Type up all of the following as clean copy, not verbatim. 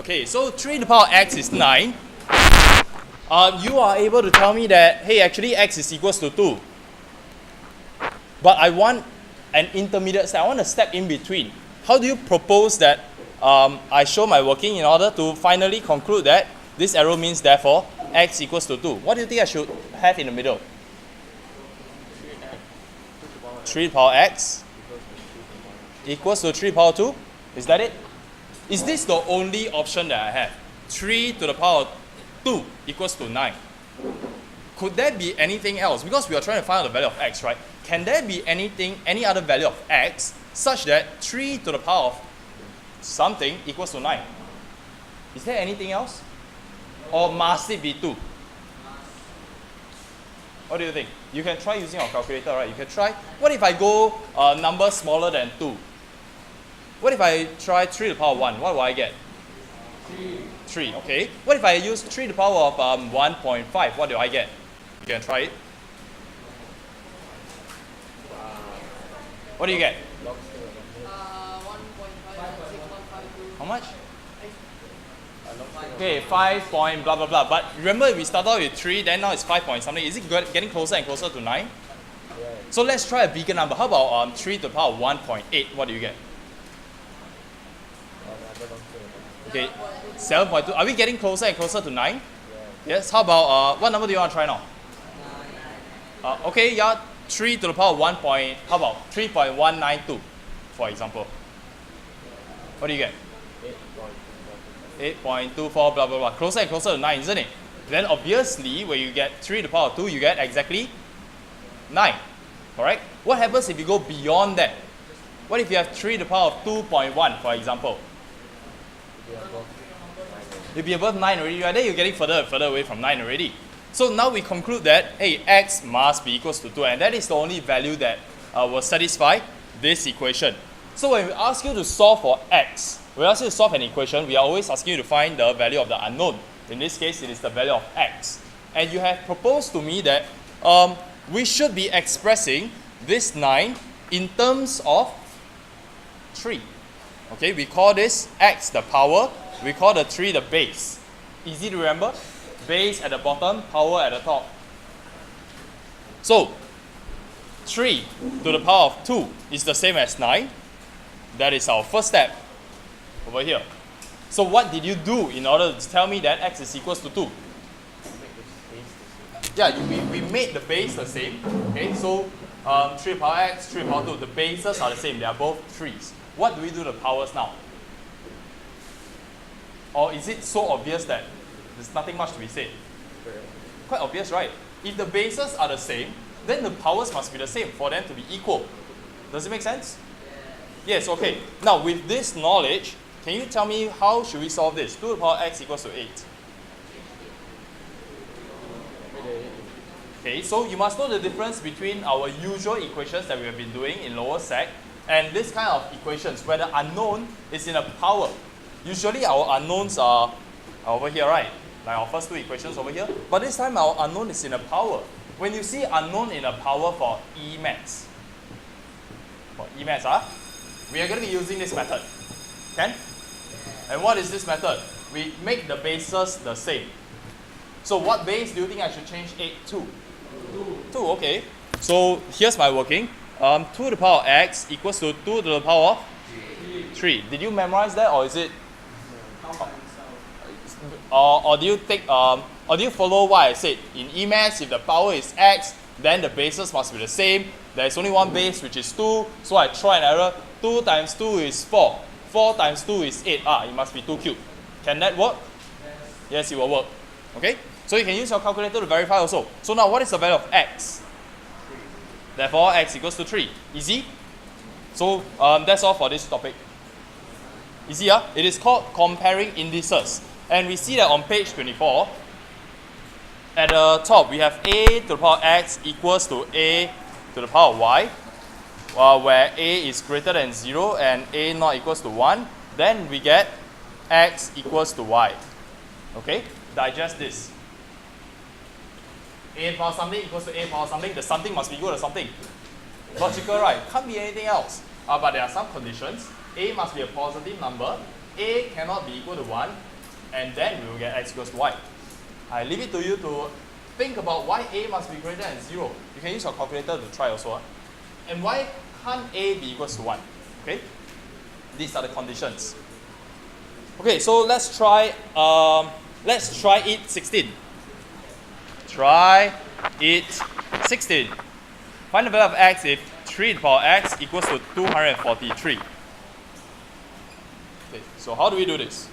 Okay, so 3 to the power of x is 9. You are able to tell me that, hey, actually x is equals to 2. But I want an intermediate step. I want a step in between. How do you propose that I show my working in order to finally conclude that this arrow means therefore x equals to 2? What do you think I should have in the middle? 3 to the power of x equals to 3 to the power of 2. Is that it? Is this the only option that I have? 3 to the power of 2 equals to 9. Could there be anything else? Because we are trying to find out the value of x, right? Can there be any other value of x such that 3 to the power of something equals to 9? Is there anything else? Or must it be 2? What do you think? You can try using your calculator, right? You can try. What if I go a number smaller than 2? What if I try 3 to the power of 1? What will I get? 3, okay. What if I use 3 to the power of 1.5? What do I get? You can try it. What do you get? 1.5, How much? Okay, 5 point blah blah blah. But remember we started out with 3, then now it's 5 point something. Is it getting closer and closer to 9? Yeah. So let's try a bigger number. How about 3 to the power of 1.8? What do you get? Okay, 7.2. Are we getting closer and closer to 9? Yeah. Yes. How about what number do you want to try now? Okay, yeah, 3 to the power of 1 point. How about 3.192, for example? What do you get? 8.24, blah blah blah. Closer and closer to 9, isn't it? Then obviously, when you get 3 to the power of 2, you get exactly 9. Correct? What happens if you go beyond that? What if you have 3 to the power of 2.1, for example? You'll be above 9 already, right? Then you're getting further and further away from 9 already. So now we conclude that, hey, x must be equals to 2, and that is the only value that will satisfy this equation. So when we ask you to solve for x, we ask you to solve an equation, we are always asking you to find the value of the unknown. In this case, it is the value of x. And you have proposed to me that we should be expressing this 9 in terms of 3. Okay, we call this x the power, we call the 3 the base. Easy to remember? Base at the bottom, power at the top. So, 3 to the power of 2 is the same as 9. That is our first step over here. So what did you do in order to tell me that x is equals to 2? Yeah, we made the base the same. Okay, so 3 to the power x, 3 to the power 2, the bases are the same, they are both 3's. What do we do to the powers now? Or is it so obvious that there's nothing much to be said? Quite obvious, right? If the bases are the same, then the powers must be the same for them to be equal. Does it make sense? Yes, okay. Now with this knowledge, can you tell me how should we solve this? 2 to the power x equals to 8. Okay, so you must know the difference between our usual equations that we have been doing in lower sec and this kind of equations where the unknown is in a power. Usually our unknowns are over here, right? Like our first two equations over here. But this time our unknown is in a power. When you see unknown in a power for E-maths, we are going to be using this method. Can? And what is this method? We make the bases the same. So what base do you think I should change 8 to? 2, okay. So here's my working. 2 to the power of x equals to 2 to the power of 3. Did you memorize that, or is it? Or do you take? Or do you follow what I said? In E-maths, if the power is x, then the bases must be the same. There is only one base, which is 2. So I try an error. 2 times 2 is 4. 4 times 2 is 8. It must be 2 cubed. Can that work? Yes, it will work. Okay. So you can use your calculator to verify also. So now what is the value of x? Therefore, x equals to 3. Easy? So that's all for this topic. Easy, yeah? It is called comparing indices. And we see that on page 24, at the top, we have a to the power of x equals to a to the power of y, where a is greater than 0 and a not equals to 1. Then we get x equals to y. Okay? Digest this. A power something equals to a power something. The something must be equal to something. Logical, right? Can't be anything else. But there are some conditions. A must be a positive number. A cannot be equal to 1. and then we will get x equals to y. I leave it to you to think about why a must be greater than 0. You can use your calculator to try also. And why can't a be equals to 1? Okay? These are the conditions. Okay, so let's try it 16. Try it 16. Find the value of x if 3 to the power x equals to 243. Okay, so how do we do this?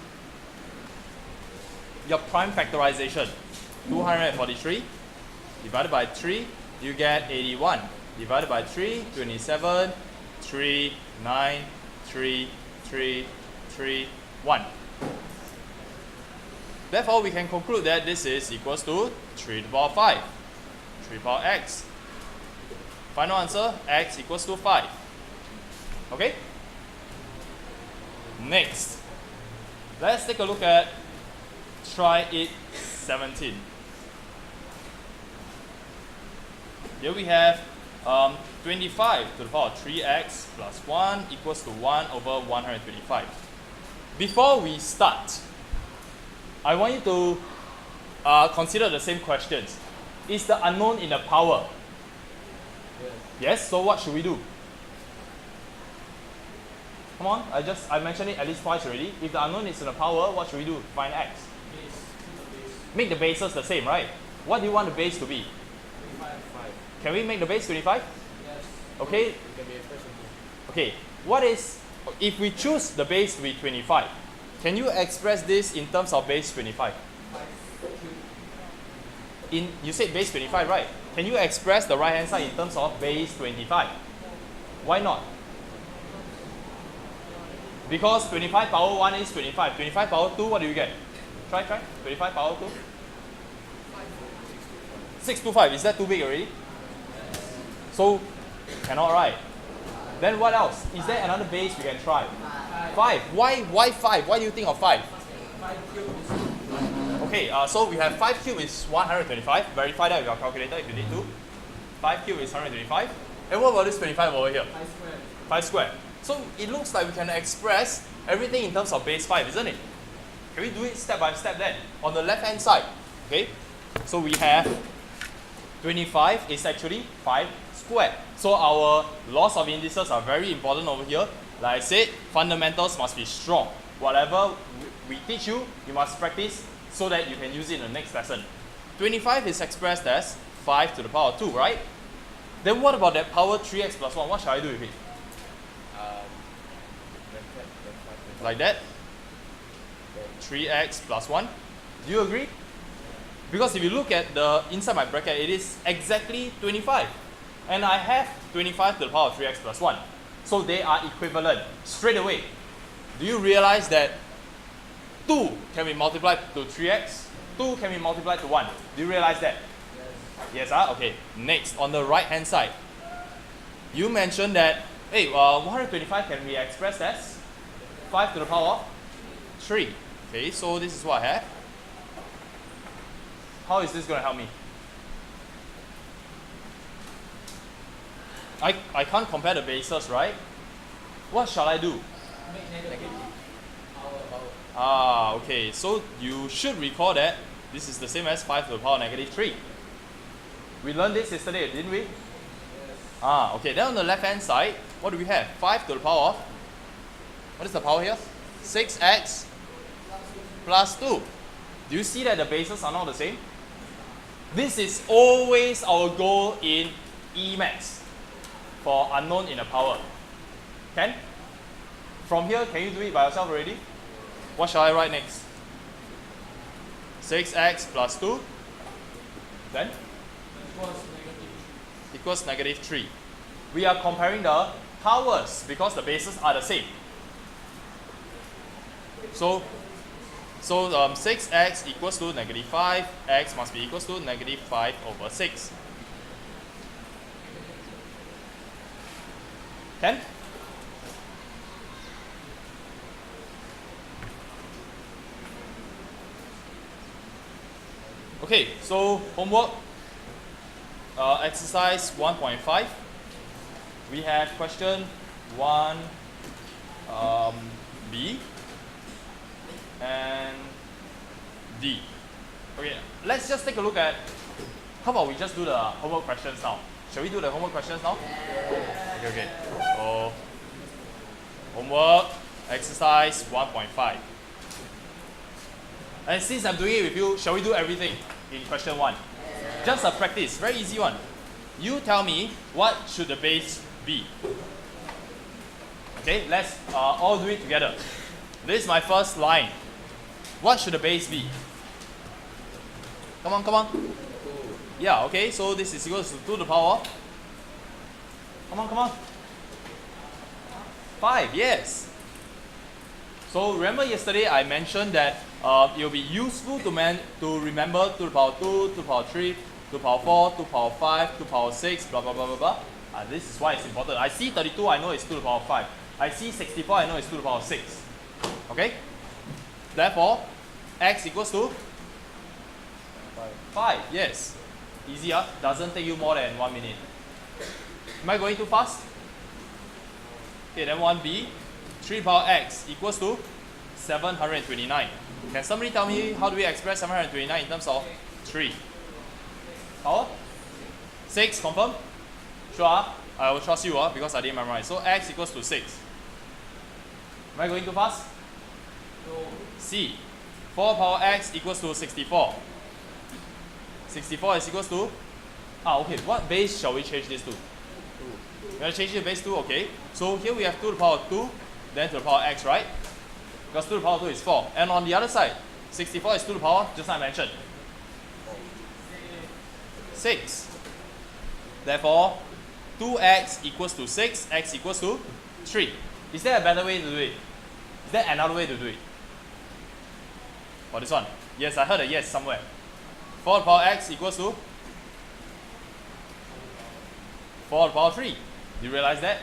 Your prime factorization. 243 divided by 3, you get 81. Divided by 3, 27, 3, 9, 3, 3, 3, 1. Therefore, we can conclude that this is equals to 3 to the power 5. 3 to the power x. Final answer, x equals to 5. Okay? Next, let's take a look at try it 17. Here we have 25 to the power 3x plus 1 equals to 1 over 125. Before we start, I want you to consider the same questions. Is the unknown in the power? Yes, so what should we do? Come on, I mentioned it at least twice already. If the unknown is in the power, what should we do? Find x. Make the bases the same, right? What do you want the base to be? 25. Can we make the base 25? Yes. Okay. It can be expressed Okay. What is, if we choose the base to be 25, can you express this in terms of base 25? You said base 25, right? Can you express the right hand side in terms of base 25? Why not? Because 25 power 1 is 25. 25 power 2, what do you get? Try. 25 power 2? 625. Is that too big already? So, cannot, right? Then what else? Is there another base we can try? 5. Why 5? Why do you think of 5? 5 cubed is Okay, so we have 5 cubed is 125. Verify that with your calculator if you need to. 5 cubed is 125. And what about this 25 over here? 5 squared. 5 squared. So it looks like we can express everything in terms of base 5, isn't it? Can we do it step by step then? On the left hand side, okay? So we have 25 is actually 5 squared. So our laws of indices are very important over here. Like I said, fundamentals must be strong. Whatever we teach you, you must practice so that you can use it in the next lesson. 25 is expressed as 5 to the power 2, right? Then what about that power 3x plus 1? What shall I do with it? Like that? 3x plus 1. Do you agree? Because if you look at the inside my bracket, it is exactly 25. And I have 25 to the power of 3x plus 1. So they are equivalent straight away. Do you realize that 2 can be multiplied to 3x? 2 can be multiplied to 1. Do you realize that? Yes. Yes, okay. Next, on the right hand side, you mentioned that, hey, 125 can be expressed as 5 to the power of 3. Okay, so this is what I have. How is this going to help me? I can't compare the bases, right? What shall I do? Make negative. Okay, so you should recall that this is the same as 5 to the power negative 3. We learned this yesterday, didn't we? Yes. Okay, then on the left hand side, what do we have? 5 to the power of, what is the power here? 6x plus 2. Do you see that the bases are not the same? This is always our goal in Emaths for unknown in the power. Can? From here, can you do it by yourself already? What shall I write next? 6x plus 2. Then? Equals negative 3. We are comparing the powers because the bases are the same. So 6x equals to negative 5. X must be equals to negative 5 over 6. Can? Okay, so homework, exercise 1.5. We have question 1B and D. Okay, let's just take a look at, how about we just do the homework questions now? Shall we do the homework questions now? Okay. So, homework, exercise 1.5. And since I'm doing it with you, shall we do everything in question 1? Just a practice, very easy one. You tell me what should the base be. Okay, let's all do it together. This is my first line. What should the base be? Come on, come on. Yeah, okay, so this is equal to 2 to the power. Come on, come on. 5, yes. So remember yesterday I mentioned that it will be useful to remember 2 to the power 2, 2 to the power 3, 2 to the power 4, 2 to the power 5, 2 to the power 6, blah blah blah blah blah. This is why it's important. I see 32, I know it's 2 to the power 5. I see 64, I know it's 2 to the power 6. Okay? Therefore, x equals to 5, yes. Easy, huh? Doesn't take you more than 1 minute. Am I going too fast? Okay, then 1b, 3 to the power x equals to 729. Can somebody tell me how do we express 729 in terms of 3? Power? 6, confirm? Sure, huh? I will trust you because I didn't memorize. So x equals to 6. Am I going too fast? No. C. 4 to the power x equals to 64. 64 is equals to? Okay, what base shall we change this to? 2. We're going to change it to base 2, okay. So here we have 2 to the power 2, then to the power x, right? Because 2 to the power 2 is 4. And on the other side, 64 is 2 to the power, just like I mentioned. 6. Therefore, 2x equals to 6, x equals to 3. Is there a better way to do it? Is there another way to do it? For this one? Yes, I heard a yes somewhere. 4 to the power x equals to 4 to the power 3. Do you realize that?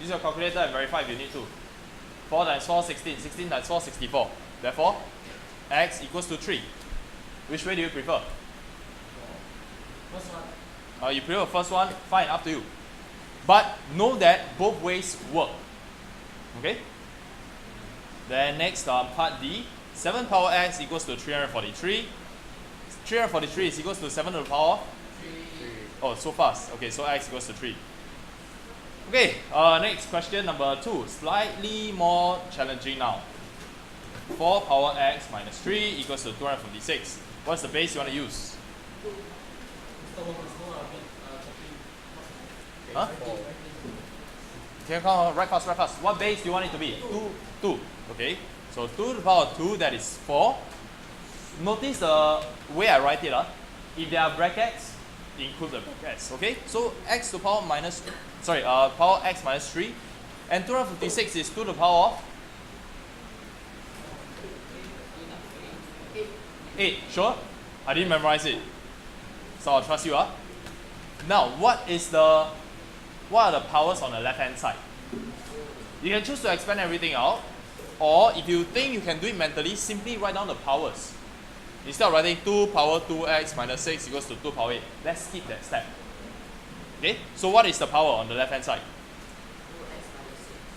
Use your calculator and verify if you need to. 4 times 4, 16. 16 times 4, 64. Therefore, x equals to 3. Which way do you prefer? First one. You prefer the first one? Fine, up to you. But know that both ways work. Okay? Then next, part D. 7 to the power x equals to 343. 343 is equals to 7 to the power? 3. Oh, so fast. Okay, so x equals to 3. Okay, next question number 2. Slightly more challenging now. 4 power x minus 3 equals to 256. What's the base you want to use? Huh? Okay, come on, right fast, right fast. What base do you want it to be? 2. Okay, so 2 to the power 2, that is 4. Notice the way I write it. If there are brackets, include the brackets. Okay, so x to the power minus, power x minus 3. And 256 is 2 to the power of 8. Sure? I didn't memorize it. So I'll trust you. Now, what are the powers on the left hand side? You can choose to expand everything out, or if you think you can do it mentally, simply write down the powers. Instead of writing 2 power 2x minus 6 equals to 2 power 8, let's skip that step. Okay, so what is the power on the left hand side?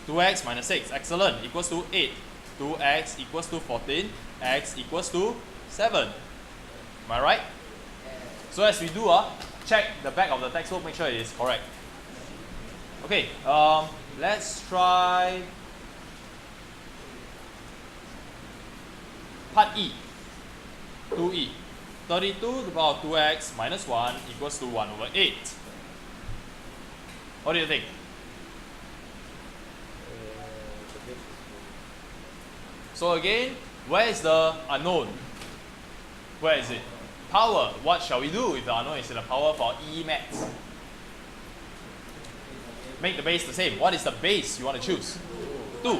2x minus 6, excellent, equals to 8. 2x equals to 14, x equals to 7. Am I right? So as we do, check the back of the textbook, make sure it is correct. Okay, let's try part E. 2e. 32 to the power of 2x minus 1 equals to 1 over 8. What do you think? So again, where is the unknown? Where is it? Power. What shall we do if the unknown is in the power for E maths? Make the base the same. What is the base you want to choose? 2.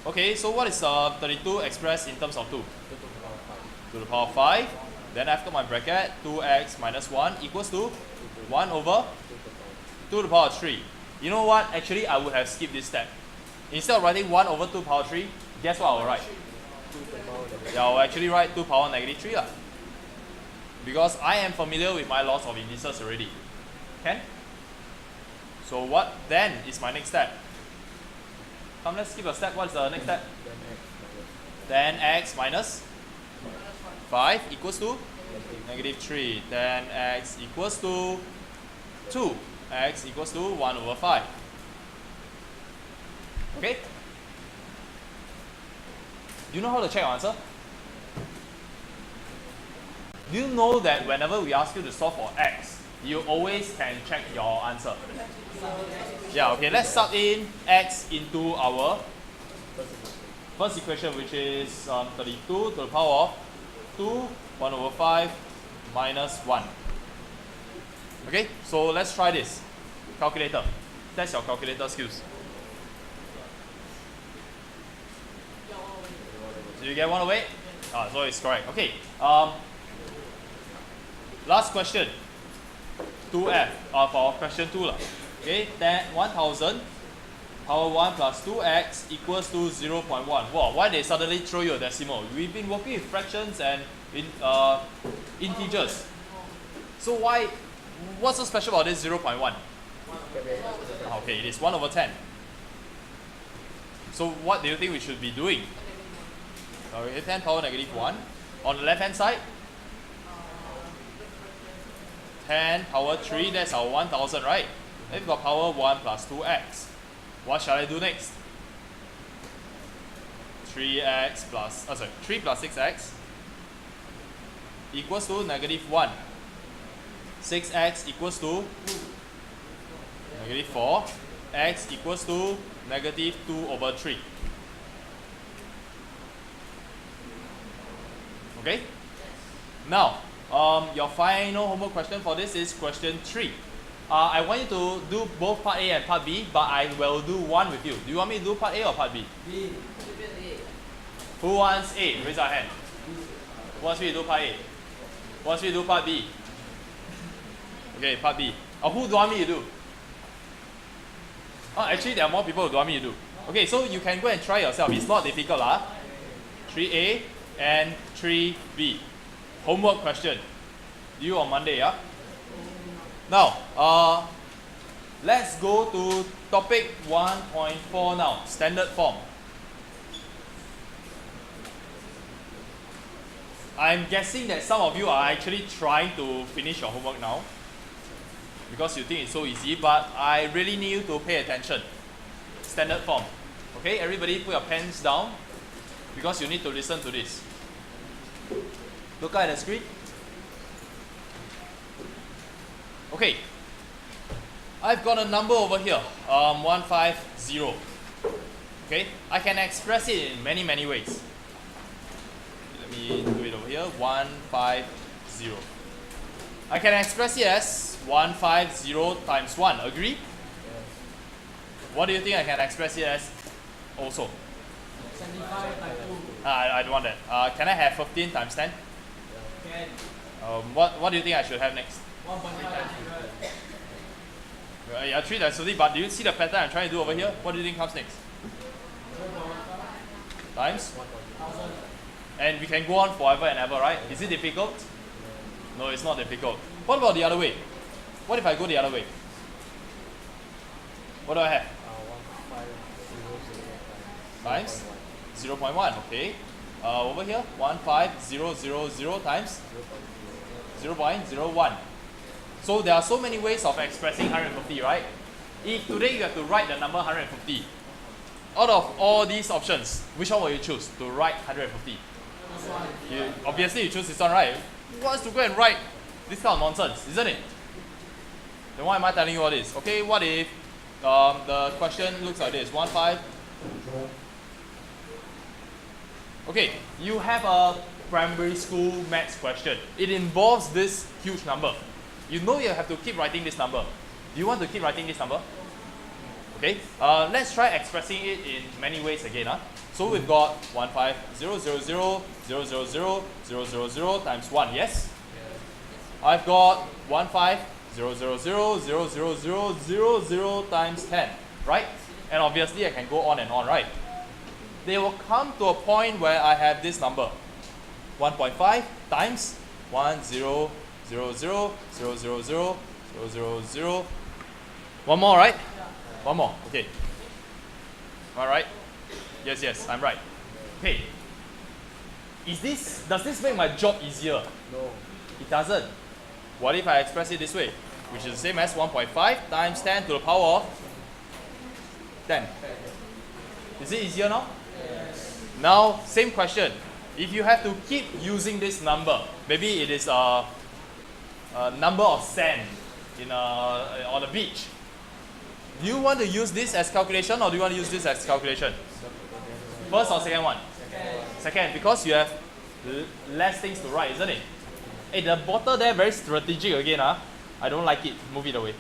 Okay, so what is 32 expressed in terms of 2? 2 to the power of 5. Then after my bracket, 2x minus 1 equals to 1 over 2 to the power of 3. You know what? Actually, I would have skipped this step. Instead of writing 1 over 2 to the power of 3, guess what I will write? Yeah, I will actually write 2 power negative 3. Because I am familiar with my laws of indices already. Can? So what then is my next step? Come, let's skip a step. What's the next step? Then x minus 5 equals to negative 3. Then x equals to 2. X equals to 1 over 5. Okay? Do you know how to check your answer? Do you know that whenever we ask you to solve for x, you always can check your answer? Yeah, okay, let's sub in x into our first equation, which is 32 to the power of 2, 1 over 5, minus 1. Okay, so let's try this. Calculator. Test your calculator skills. Did you get one away? So it's correct. Okay. Last question. 2f for question 2 lah. Okay, then 1000 power 1 plus 2x equals to 0.1. Wow, why they suddenly throw you a decimal? We've been working with fractions and integers. So what's so special about this 0.1? Okay, it is 1 over 10. So what do you think we should be doing? Okay, 10 power negative 1. On the left hand side, 10 power 3, that's our 1000, right? Then we've got power 1 plus 2x. What shall I do next? 3x plus, 3 plus 6x equals to negative 1. 6x equals to negative 4. X equals to negative 2 over 3. Okay? Now, your final homework question for this is question 3. I want you to do both part A and part B, but I will do one with you. Do you want me to do part A or part B? B. Who wants A? Raise our hand. Who wants me to do part A? Who wants me to do part B? Okay, part B. Who do you want me to do? Actually, there are more people who do want me to do. Okay, so you can go and try yourself. It's not difficult. 3A and 3B. Homework question. Due on Monday. Now, let's go to topic 1.4 now. Standard form. I'm guessing that some of you are actually trying to finish your homework now because you think it's so easy, but I really need you to pay attention. Standard form. Okay, everybody put your pens down because you need to listen to this. Look at the screen. Okay, I've got a number over here, 150. Okay, I can express it in many ways. Let me do it over here, 150. I can express it as 150 times 1, agree? What do you think I can express it as also? 75 times 2. I don't want that. Can I have 15 times 10? Can. What do you think I should have next? 1.5 times 100. Yeah, 3 times 50, but do you see the pattern I'm trying to do over here? What do you think comes next? 0.15 Times? 1000. And we can go on forever and ever, right? Is it difficult? No, it's not difficult. What about the other way? What if I go the other way? What do I have? 150 Times? 0.1, okay. Over here, 15000 times 0.01. So there are so many ways of expressing 150, right? If today you have to write the number 150, out of all these options, which one will you choose to write 150? Obviously you choose this one, right? Who wants to go and write this kind of nonsense, isn't it? Then why am I telling you all this? Okay, what if the question looks like this, 15. Okay, you have a primary school maths question. It involves this huge number. You know you have to keep writing this number. Do you want to keep writing this number? Okay, let's try expressing it in many ways again. So we've got 15000000000 times 1, yes? I've got 15000000000 times 10, right? And obviously I can go on and on, right? They will come to a point where I have this number, 1.5 times 10000000000. One more, right? One more, okay. Am I right? Yes, I'm right. Okay. does this make my job easier? No. It doesn't. What if I express it this way? Which is the same as 1.5 times 10 to the power of 10. Is it easier now? Yes. Now, same question. If you have to keep using this number, maybe it is a number of sand on the beach. Do you want to use this as calculation or do you want to use this as calculation? First or second one? Second, because you have less things to write, isn't it? Hey, the bottle there very strategic again. I don't like it. Move it away.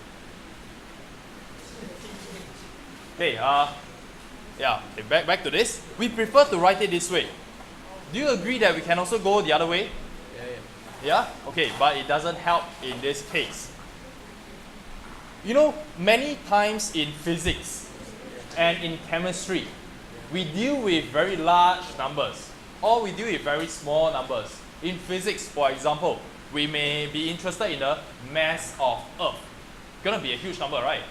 Okay, yeah, okay, back to this. We prefer to write it this way. Do you agree that we can also go the other way? Yeah? Okay, but it doesn't help in this case. You know, many times in physics and in chemistry, we deal with very large numbers or we deal with very small numbers. In physics, for example, we may be interested in the mass of Earth. Gonna be a huge number, right?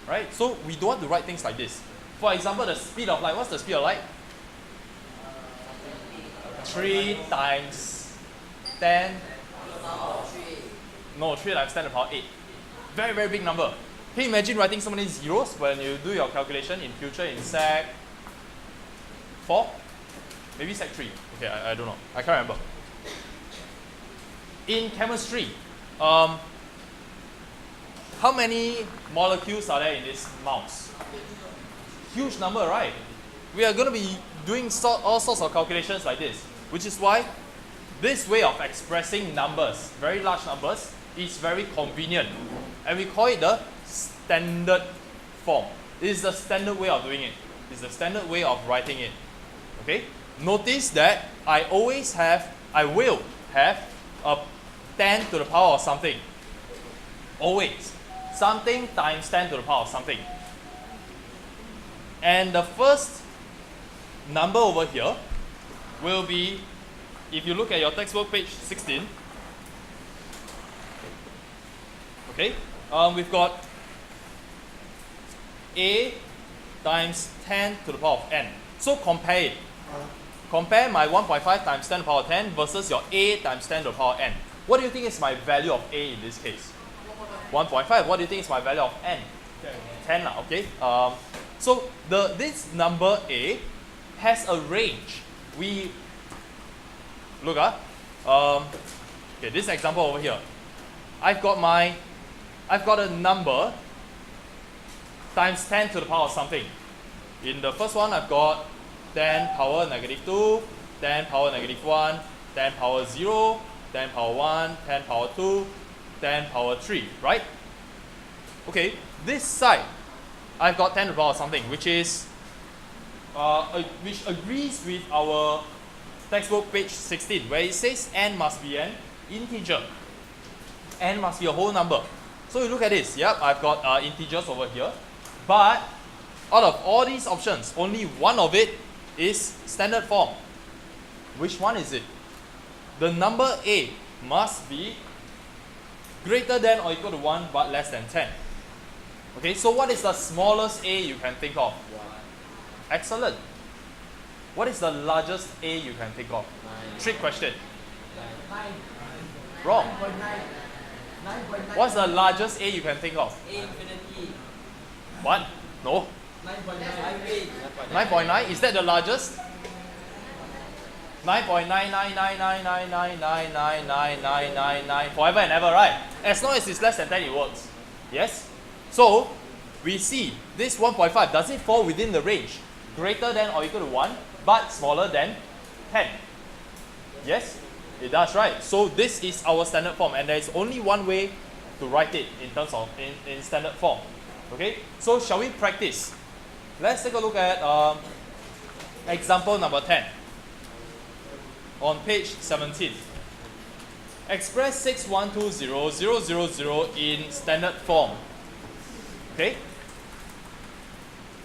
Right? So we don't want to write things like this. For example, the speed of light. What's the speed of light? 3 times 10. No, 3 times 10 to the power 8. Very, very big number. Can you imagine writing so many zeros when you do your calculation in future in Sec 4? Maybe Sec 3. Okay, I don't know. I can't remember. In chemistry, how many molecules are there in this mouse? Huge number, right? We are going to be doing all sorts of calculations like this, which is why this way of expressing numbers, very large numbers, is very convenient. And we call it the standard form. This is the standard way of doing it. It's the standard way of writing it. Okay? Notice that I will have a 10 to the power of something. Always. Something times 10 to the power of something. And the first number over here will be, if you look at your textbook page 16, okay, we've got a times 10 to the power of n. So compare it. Compare my 1.5 times 10 to the power of 10 versus your a times 10 to the power of n. What do you think is my value of a in this case? 1.5. What do you think is my value of n? 10. Okay. So this number a has a range. We look okay, this example over here. I've got a number times 10 to the power of something. In the first one, I've got 10 power negative 2, 10 power negative 1, 10 power 0, 10 power 1, 10 power 2, 10 power 3, right? Okay, this side, I've got 10 to the power of something, which is which agrees with our textbook page 16, where it says n must be an integer. N must be a whole number. So you look at this, yep, I've got integers over here, but out of all these options, only one of it is standard form. Which one is it? The number a must be greater than or equal to 1 but less than 10. Okay, so what is the smallest a you can think of? 1. Excellent. What is the largest a you can think of? 9. Trick question. 9. Wrong. 9.9. What's the largest a you can think of? A infinity. What? No. 9.9. 9.9? Is that the largest? 9.99999999999 forever and ever, right? As long as it's less than 10, it works. Yes? So, we see this 1.5, does it fall within the range? Greater than or equal to 1, but smaller than 10. Yes? It does, right? So, this is our standard form, and there is only one way to write it in terms of in standard form. Okay? So, shall we practice? Let's take a look at example number 10. On page 17. Express 6120000 in standard form. Okay?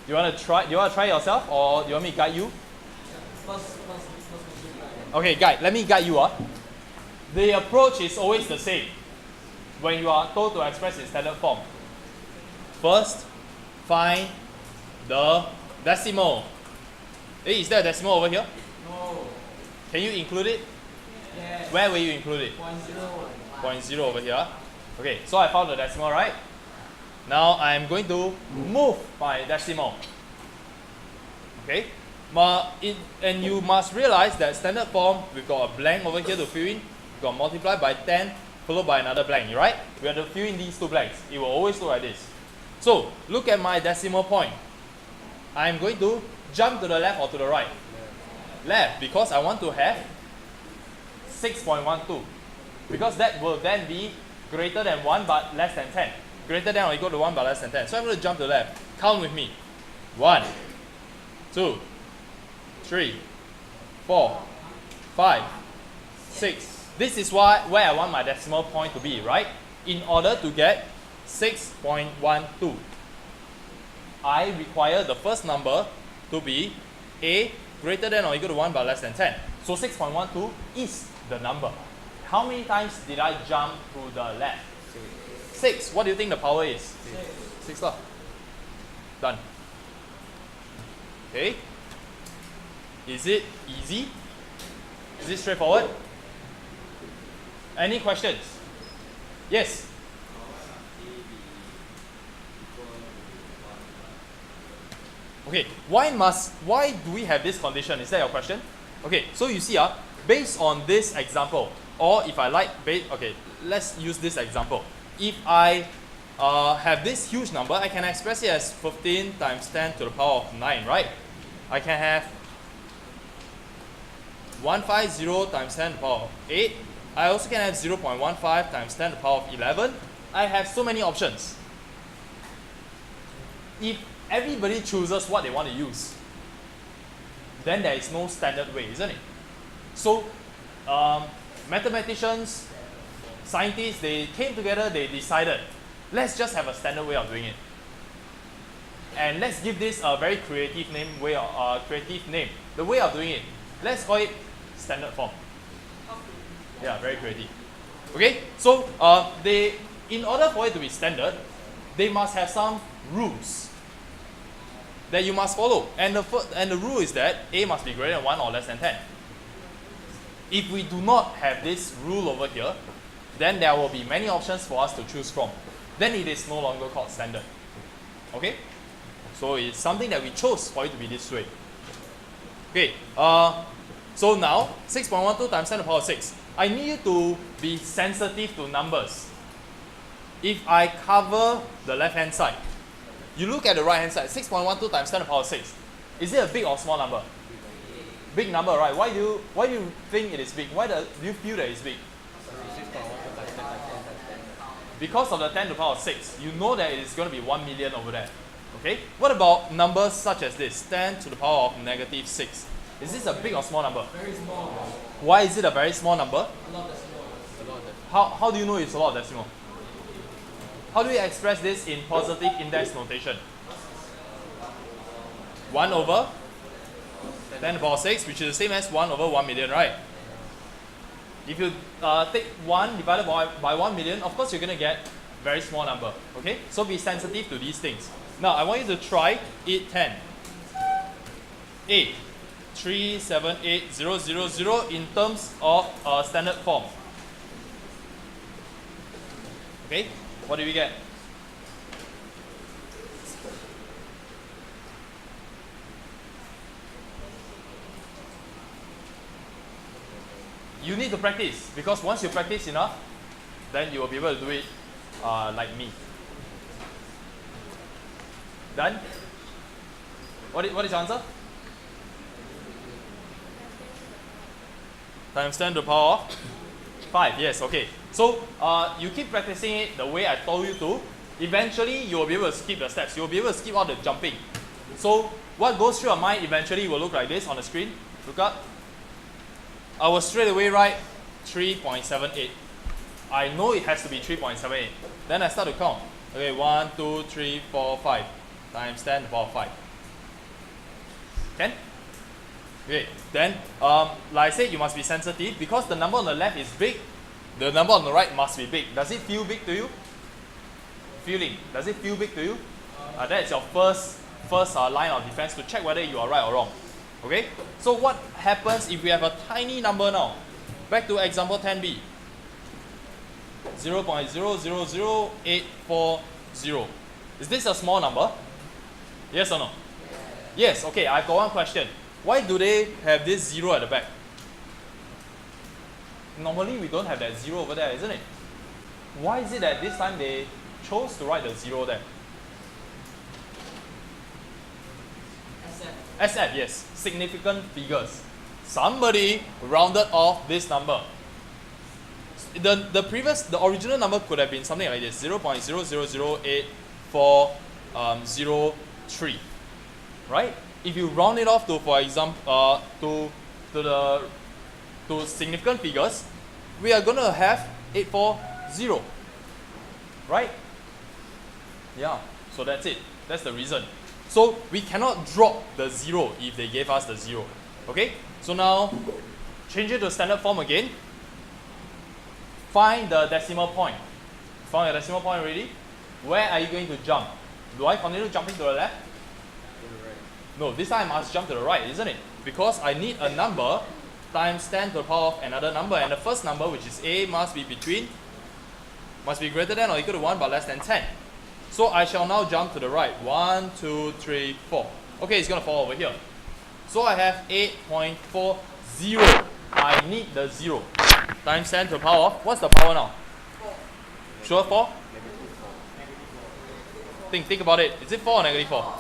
You want to try yourself, or do you want me to guide you? Okay, guide. Let me guide you. The approach is always the same when you are told to express in standard form. First, find the decimal. Hey, is there a decimal over here? No. Can you include it? Yes. Where will you include it? 0.0. 0.0 over here. Okay, so I found the decimal, right? Now I'm going to move my decimal. Okay, and you must realize that standard form, we've got a blank over here to fill in. We've got multiply by 10 followed by another blank, right? We have to fill in these two blanks. It will always look like this. So look at my decimal point. I'm going to jump to the left or to the right? Left, because I want to have 6.12. Because that will then be greater than 1 but less than 10. Greater than or equal to 1 but less than 10. So I'm going to jump to the left. Count with me. 1, 2, 3, 4, 5, 6. This is where I want my decimal point to be, right? In order to get 6.12, I require the first number to be a greater than or equal to 1 but less than 10. So 6.12 is the number. How many times did I jump to the left? 6. What do you think the power is? 6 lah. Done. Okay. Is it easy? Is it straightforward? Any questions? Yes. Okay, why do we have this condition? Is that your question? Okay, so you see, based on this example, or if I like, okay, let's use this example. If I have this huge number, I can express it as 15 times 10 to the power of 9, right? I can have 150 times 10 to the power of 8. I also can have 0.15 times 10 to the power of 11. I have so many options. If everybody chooses what they want to use, then there is no standard way, isn't it? So, mathematicians, scientists, they came together, they decided, let's just have a standard way of doing it. And let's give this a very creative name, the way of doing it. Let's call it standard form. Yeah, very creative. Okay, so in order for it to be standard, they must have some rules that you must follow. And the rule is that A must be greater than 1 or less than 10. If we do not have this rule over here, then there will be many options for us to choose from. Then it is no longer called standard. Okay? So it's something that we chose for it to be this way. Okay, so now 6.12 times 10 to the power of 6. I need you to be sensitive to numbers. If I cover the left hand side, you look at the right hand side, 6.12 times 10 to the power of 6. Is it a big or small number? Big number, right? Why do you think it is big? Why do you feel that it's big? Because of the 10 to the power of 6. You know that it is going to be 1 million over there. Okay? What about numbers such as this? 10 to the power of negative 6. Is this a big or small number? Very small. Why is it a very small number? A lot of decimal. How do you know it's a lot of decimal? How do we express this in positive index notation? 1 over 10 to the power of 6, which is the same as 1 over 1 million, right? If you take 1 divided by 1 million, of course you're going to get a very small number. Okay? So be sensitive to these things. Now, I want you to try 8, 10. 8, 3, 7, 8, 0, 0, 0 in terms of standard form. Okay? What do we get? You need to practice, because once you practice enough, then you will be able to do it like me. Done? What is your answer? Times 10 to the power of 5. Yes, okay. So you keep practicing it the way I told you to. Eventually, you will be able to skip the steps. You will be able to skip all the jumping. So what goes through your mind eventually will look like this on the screen. Look up. I will straight away write 3.78. I know it has to be 3.78. Then I start to count. Okay, 1, 2, 3, 4, 5 times 10 to the power of 5. Can? Okay, then like I said, you must be sensitive because the number on the left is big. The number on the right must be big. Does it feel big to you? Feeling. Does it feel big to you? That is your first line of defense to check whether you are right or wrong. Okay? So what happens if we have a tiny number now? Back to example 10b. 0.0000840. Is this a small number? Yes or no? Yes. Okay, I've got one question. Why do they have this 0 at the back? Normally we don't have that 0 over there, isn't it? Why is it that this time they chose to write the 0 there? SF, yes. Significant figures. Somebody rounded off this number. The original number could have been something like this, 0.0008403. Right? If you round it off to, for example, to significant figures, we are going to have 840. Right? Yeah, so that's it. That's the reason. So we cannot drop the 0 if they gave us the 0. Okay? So now, change it to standard form again. Find the decimal point. Found your decimal point already? Where are you going to jump? Do I continue jumping to the left? No, this time I must jump to the right, isn't it? Because I need a number times 10 to the power of another number, and the first number, which is a, must be greater than or equal to 1 but less than 10. So I shall now jump to the right. 1, 2, 3, 4. Okay, it's going to fall over here. So I have 8.40. I need the 0. Times 10 to the power of, what's the power now? 4. Sure, 4? Think about it. Is it 4 or negative 4?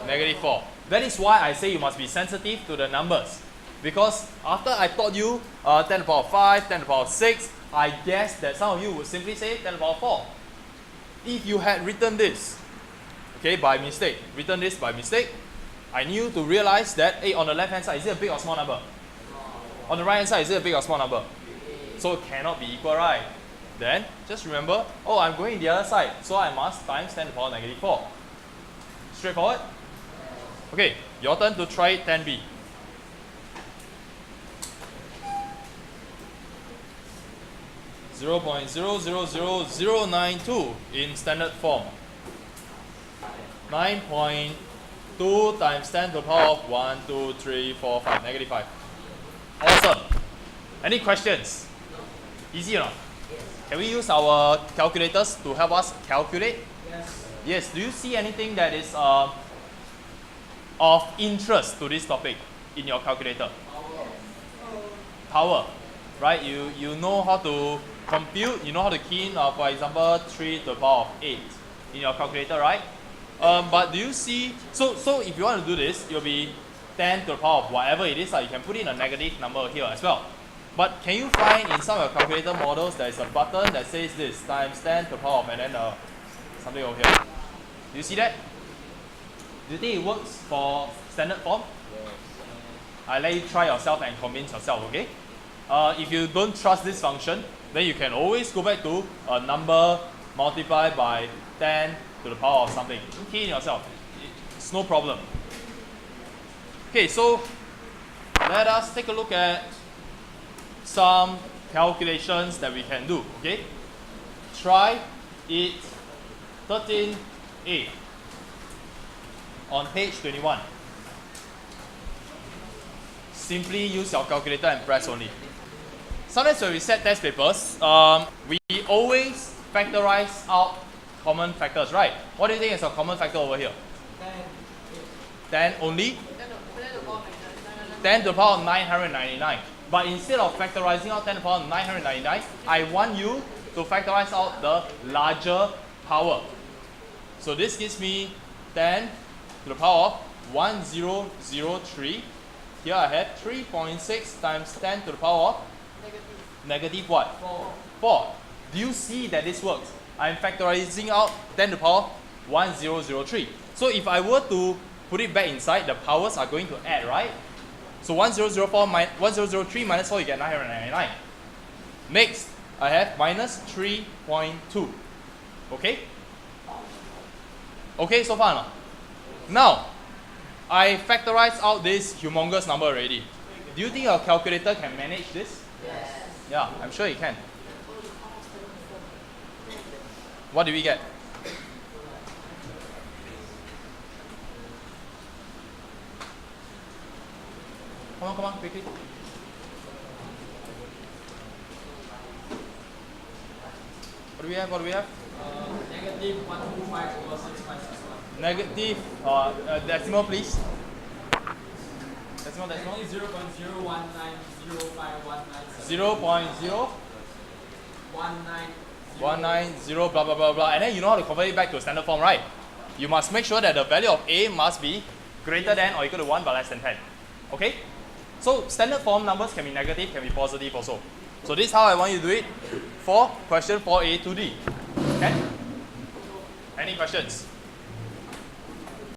Negative 4. That is why I say you must be sensitive to the numbers. Because after I taught you 10 to the power of 5, 10 to the power of 6, I guess that some of you would simply say 10 to the power of 4. If you had written this, okay, by mistake, I need to realize that, hey, on the left hand side, is it a big or small number? On the right hand side, is it a big or small number? So it cannot be equal, right? Then, just remember, oh, I'm going the other side, so I must times 10 to the power of negative 4. Straightforward? Okay, your turn to try it, 10b. (0.000092) in standard form. 9.2 times 10 to the power of 1, 2, 3, 4, 5, negative 5. Awesome. Any questions? Easy or not? Can we use our calculators to help us calculate? Yes. Yes. Do you see anything that is of interest to this topic in your calculator? Power. Right? You know how to compute, you know how to key in, for example, 3 to the power of 8 in your calculator, right? But do you see, so if you want to do this, it will be 10 to the power of whatever it is, you can put in a negative number here as well. But can you find in some of your calculator models there is a button that says this, times 10 to the power of, and then something over here. Do you see that? Do you think it works for standard form? Yes. I'll let you try yourself and convince yourself, okay? If you don't trust this function, then you can always go back to a number multiplied by 10 to the power of something. Key in yourself. It's no problem. Okay, so let us take a look at some calculations that we can do, okay? Try it 13a on page 21. Simply use your calculator and press only. Sometimes when we set test papers, we always factorize out common factors, right? What do you think is a common factor over here? 10 only? 10 to the power of 999. But instead of factorizing out 10 to the power of 999, I want you to factorize out the larger power. So this gives me 10 to the power of 1003. Here I have 3.6 times 10 to the power of negative what? 4. Do you see that this works? I'm factorizing out 10 to the power of 1003. So if I were to put it back inside, the powers are going to add, right? So 1003 minus 4, you get 999. Next, I have minus 3.2. Okay? Okay so far? No? Now, I factorized out this humongous number already. Do you think your calculator can manage this? Yes. Yeah, I'm sure it can. What did we get? Come on, quickly. What do we have? Negative 125 over 6561. Negative, decimal please. Decimal. Negative 0.0190519. 0.0. 190. 190 blah blah blah blah, and then you know how to convert it back to standard form, right? You must make sure that the value of a must be greater than or equal to 1 but less than 10. Okay? So standard form numbers can be negative, can be positive also. So this is how I want you to do it for question 4a to d. Okay? Any questions?